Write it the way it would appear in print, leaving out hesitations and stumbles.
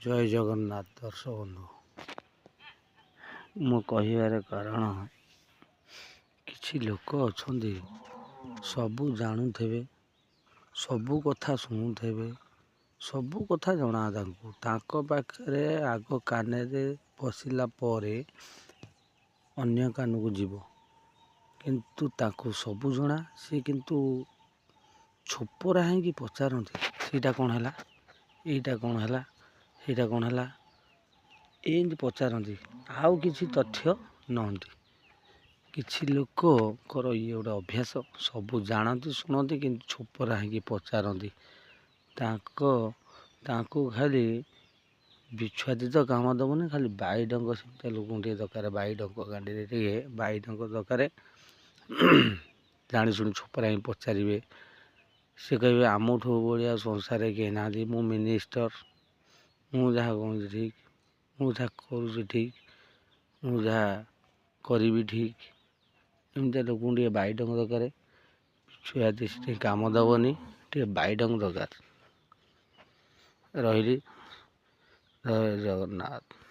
ଜୟ ଜଗନ୍ନାଥ ଦର୍ଶକ ବନ୍ଧୁ। ମୁଁ କହିବାର କାରଣ, କିଛି ଲୋକ ଅଛନ୍ତି ସବୁ ଜାଣୁଥିବେ, ସବୁ କଥା ଶୁଣୁଥିବେ, ସବୁ କଥା ଜଣା ତାଙ୍କ ପାଖରେ ଆଗ କାନରେ ପଶିଲା ପରେ ଅନ୍ୟ କାନକୁ ଯିବ, କିନ୍ତୁ ତାକୁ ସବୁ ଜଣା। ସେ କିନ୍ତୁ ଛୋପରା ହେଇକି ପଚାରନ୍ତି, ସେଇଟା କ'ଣ ହେଲା, ଏଇଟା କ'ଣ ହେଲା, ସେଇଟା କ'ଣ ହେଲା, ଏମିତି ପଚାରନ୍ତି। ଆଉ କିଛି ତଥ୍ୟ ନୁହନ୍ତି। କିଛି ଲୋକଙ୍କର ଇଏ ଗୋଟେ ଅଭ୍ୟାସ, ସବୁ ଜାଣନ୍ତି ଶୁଣନ୍ତି କିନ୍ତୁ ଛୋପରା ହେଇକି ପଚାରନ୍ତି। ତାଙ୍କୁ ଖାଲି ବିଛୁଆତି କାମ ଦେବନି, ଖାଲି ବାଇଡଙ୍କ ସେମିତିଆ ଲୋକଙ୍କୁ ଟିକେ ଦରକାର। ବାଇଡଙ୍କ ଗାଣ୍ଡିରେ ଟିକେ ବାଇଡଙ୍କ ଦରକାର। ଜାଣି ଶୁଣି ଛୋପରା ହିଁ ପଚାରିବେ। ସେ କହିବେ ଆମଠୁ ବଳିଆ ସଂସାରରେ କେହି ନାହାନ୍ତି, ମୁଁ ମିନିଷ୍ଟର, ମୁଁ ଯାହା କହୁଛି ଠିକ୍, ମୁଁ ଯାହା କରୁଛି ଠିକ୍, ମୁଁ ଯାହା କରିବି ଠିକ୍। ଏମିତିଆ ଲୋକଙ୍କୁ ଟିକେ ବାଇଡଙ୍କ ଦରକାର। ଛୁଆତି ଟିକେ କାମ ଦେବନି, ଟିକେ ବାଇଡଙ୍କ ଦରକାର। ରହିଲି। ଜୟ ଜଗନ୍ନାଥ।